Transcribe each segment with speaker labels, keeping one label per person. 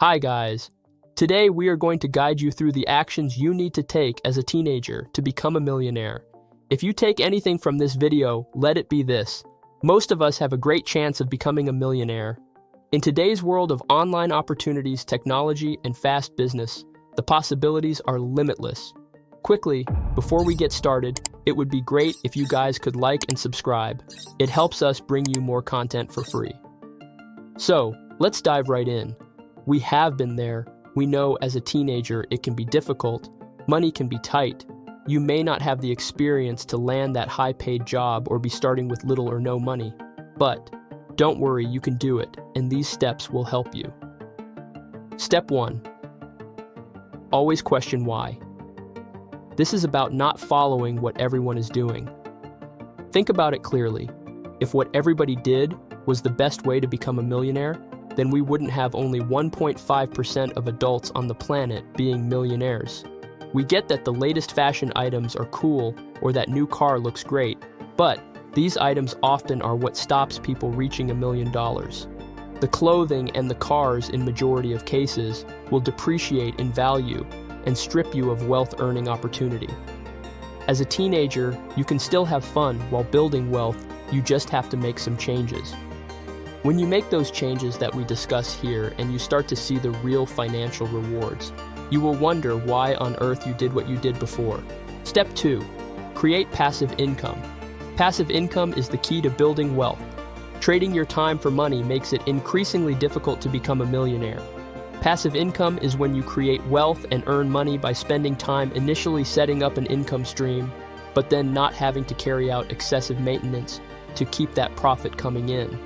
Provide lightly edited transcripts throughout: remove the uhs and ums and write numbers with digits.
Speaker 1: Hi guys! Today we are going to guide you through the actions you need to take as a teenager to become a millionaire. If you take anything from this video, let it be this. Most of us have a great chance of becoming a millionaire. In today's world of online opportunities, technology, and fast business, the possibilities are limitless. Quickly, before we get started, it would be great if you guys could like and subscribe. It helps us bring you more content for free. So, let's dive right in. We have been there. We know as a teenager it can be difficult. Money can be tight. You may not have the experience to land that high-paid job or be starting with little or no money. But don't worry, you can do it, and these steps will help you. Step 1. Always question why. This is about not following what everyone is doing. Think about it clearly. If what everybody did was the best way to become a millionaire, then we wouldn't have only 1.5% of adults on the planet being millionaires. We get that the latest fashion items are cool or that new car looks great, but these items often are what stops people reaching $1 million. The clothing and the cars, in majority of cases, will depreciate in value and strip you of wealth-earning opportunity. As a teenager, you can still have fun while building wealth, you just have to make some changes. When you make those changes that we discuss here and you start to see the real financial rewards, you will wonder why on earth you did what you did before. Step 2. Create passive income. Passive income is the key to building wealth. Trading your time for money makes it increasingly difficult to become a millionaire. Passive income is when you create wealth and earn money by spending time initially setting up an income stream, but then not having to carry out excessive maintenance to keep that profit coming in.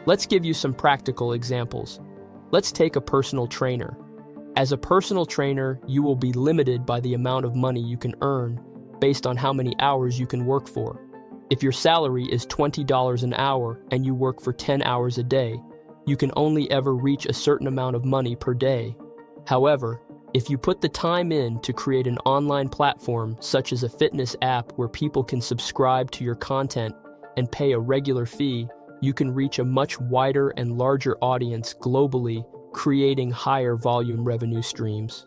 Speaker 1: Let's give you some practical examples. Let's take a personal trainer. As a personal trainer, you will be limited by the amount of money you can earn based on how many hours you can work for. If your salary is $20 an hour and you work for 10 hours a day, you can only ever reach a certain amount of money per day. However, if you put the time in to create an online platform such as a fitness app where people can subscribe to your content and pay a regular fee, you can reach a much wider and larger audience globally, creating higher volume revenue streams.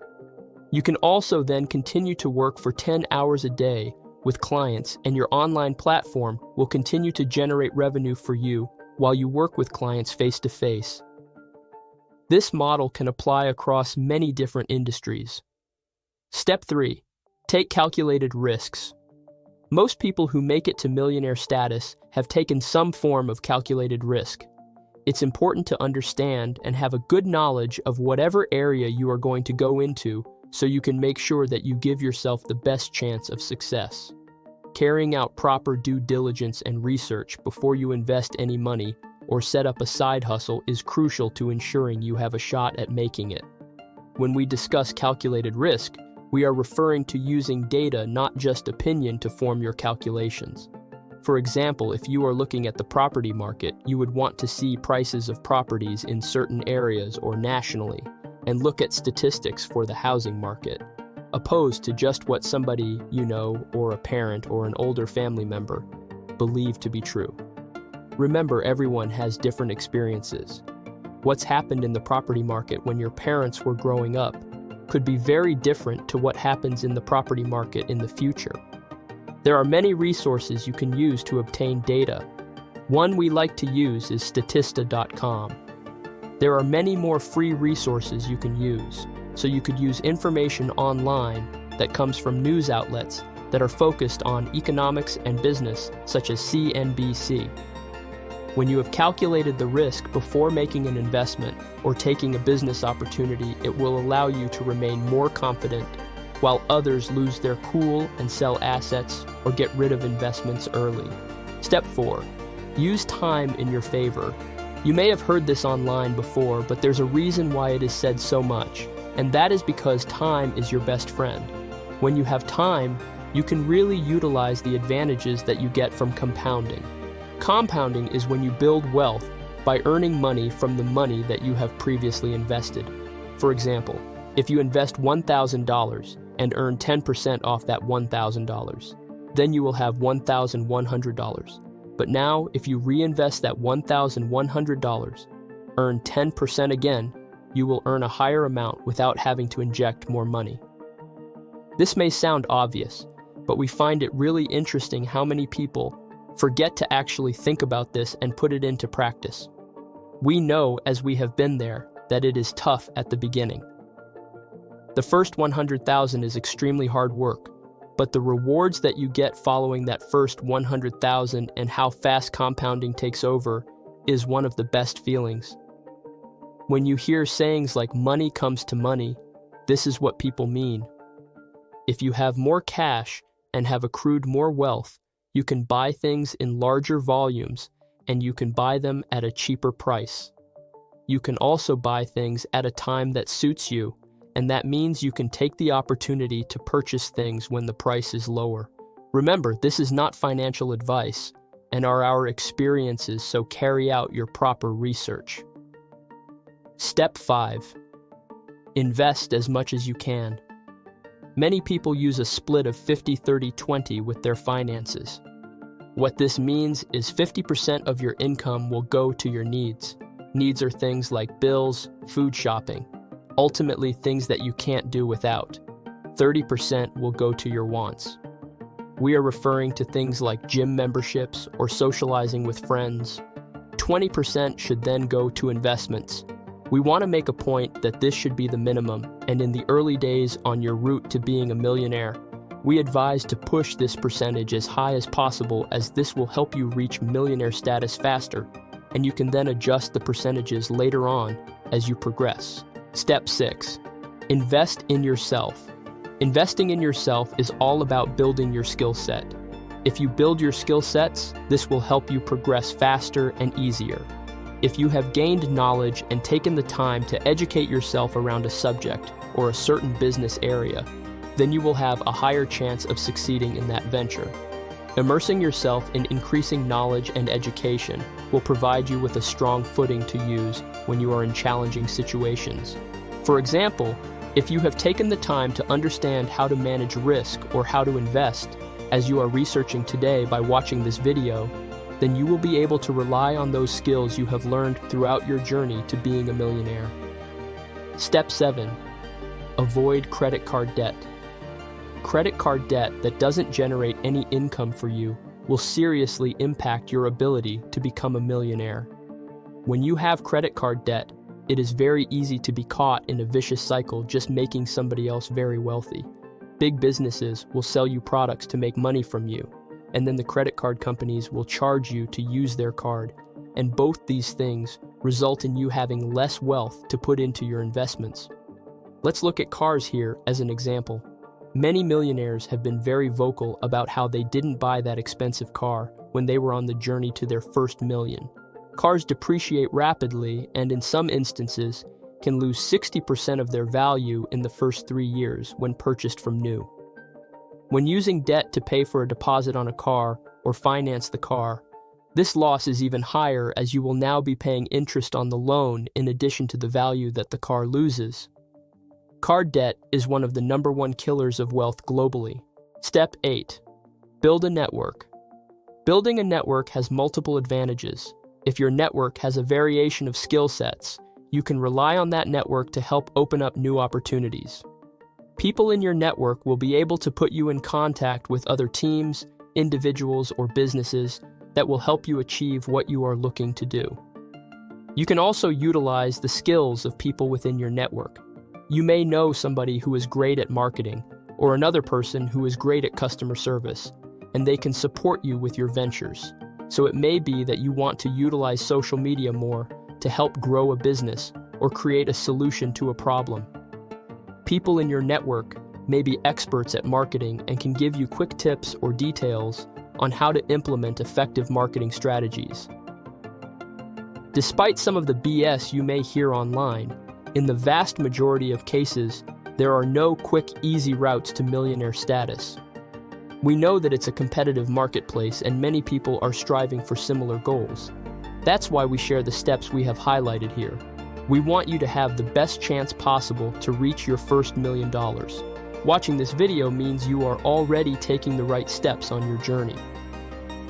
Speaker 1: You can also then continue to work for 10 hours a day with clients, and your online platform will continue to generate revenue for you while you work with clients face-to-face. This model can apply across many different industries. Step 3. Take calculated risks. Most people who make it to millionaire status have taken some form of calculated risk. It's important to understand and have a good knowledge of whatever area you are going to go into so you can make sure that you give yourself the best chance of success. Carrying out proper due diligence and research before you invest any money or set up a side hustle is crucial to ensuring you have a shot at making it. When we discuss calculated risk, we are referring to using data, not just opinion, to form your calculations. For example, if you are looking at the property market, you would want to see prices of properties in certain areas or nationally, and look at statistics for the housing market, opposed to just what somebody you know, or a parent or an older family member, believe to be true. Remember, everyone has different experiences. What's happened in the property market when your parents were growing up could be very different to what happens in the property market in the future. There are many resources you can use to obtain data. One we like to use is Statista.com. There are many more free resources you can use, so you could use information online that comes from news outlets that are focused on economics and business, such as CNBC. When you have calculated the risk before making an investment or taking a business opportunity, it will allow you to remain more confident while others lose their cool and sell assets or get rid of investments early. Step 4. Use time in your favor. You may have heard this online before, but there's a reason why it is said so much, and that is because time is your best friend. When you have time, you can really utilize the advantages that you get from compounding. Compounding is when you build wealth by earning money from the money that you have previously invested. For example, if you invest $1,000 and earn 10% off that $1,000, then you will have $1,100. But now, if you reinvest that $1,100, earn 10% again, you will earn a higher amount without having to inject more money. This may sound obvious, but we find it really interesting how many people forget to actually think about this and put it into practice. We know, as we have been there, that it is tough at the beginning. The first 100,000 is extremely hard work, but the rewards that you get following that first 100,000 and how fast compounding takes over is one of the best feelings. When you hear sayings like money comes to money, this is what people mean. If you have more cash and have accrued more wealth, you can buy things in larger volumes and you can buy them at a cheaper price. You can also buy things at a time that suits you, and that means you can take the opportunity to purchase things when the price is lower. Remember, this is not financial advice and are our experiences, so carry out your proper research. Step 5. Invest as much as you can. Many people use a split of 50-30-20 with their finances. What this means is 50% of your income will go to your needs. Needs are things like bills, food shopping, ultimately things that you can't do without. 30% will go to your wants. We are referring to things like gym memberships or socializing with friends. 20% should then go to investments. We want to make a point that this should be the minimum, and in the early days on your route to being a millionaire, we advise to push this percentage as high as possible, as this will help you reach millionaire status faster, and you can then adjust the percentages later on as you progress. Step 6. Invest in yourself. Investing in yourself is all about building your skill set. If you build your skill sets, this will help you progress faster and easier. If you have gained knowledge and taken the time to educate yourself around a subject or a certain business area, then you will have a higher chance of succeeding in that venture. Immersing yourself in increasing knowledge and education will provide you with a strong footing to use when you are in challenging situations. For example, if you have taken the time to understand how to manage risk or how to invest, as you are researching today by watching this video, then you will be able to rely on those skills you have learned throughout your journey to being a millionaire. Step 7. Avoid credit card debt. Credit card debt that doesn't generate any income for you will seriously impact your ability to become a millionaire. When you have credit card debt, it is very easy to be caught in a vicious cycle, just making somebody else very wealthy. Big businesses will sell you products to make money from you, and then the credit card companies will charge you to use their card, and both these things result in you having less wealth to put into your investments. Let's look at cars here as an example. Many millionaires have been very vocal about how they didn't buy that expensive car when they were on the journey to their first million. Cars depreciate rapidly and in some instances can lose 60% of their value in the first 3 years when purchased from new. When using debt to pay for a deposit on a car or finance the car, this loss is even higher, as you will now be paying interest on the loan in addition to the value that the car loses. Card debt is one of the #1 killers of wealth globally. Step 8. Build a network. Building a network has multiple advantages. If your network has a variation of skill sets, you can rely on that network to help open up new opportunities. People in your network will be able to put you in contact with other teams, individuals, or businesses that will help you achieve what you are looking to do. You can also utilize the skills of people within your network. You may know somebody who is great at marketing, or another person who is great at customer service, and they can support you with your ventures. So it may be that you want to utilize social media more to help grow a business or create a solution to a problem. People in your network may be experts at marketing and can give you quick tips or details on how to implement effective marketing strategies. Despite some of the BS you may hear online, in the vast majority of cases, there are no quick, easy routes to millionaire status. We know that it's a competitive marketplace and many people are striving for similar goals. That's why we share the steps we have highlighted here. We want you to have the best chance possible to reach your first $1 million. Watching this video means you are already taking the right steps on your journey.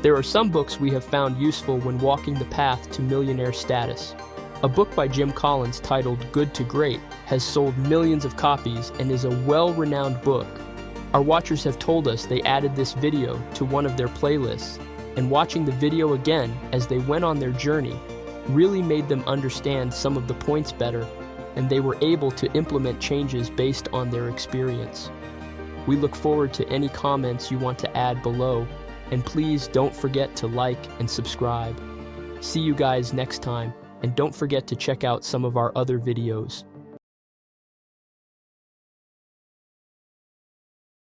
Speaker 1: There are some books we have found useful when walking the path to millionaire status. A book by Jim Collins titled Good to Great has sold millions of copies and is a well-renowned book. Our watchers have told us they added this video to one of their playlists, and watching the video again as they went on their journey really made them understand some of the points better, and they were able to implement changes based on their experience. We look forward to any comments you want to add below, and please don't forget to like and subscribe. See you guys next time, and don't forget to check out some of our other videos.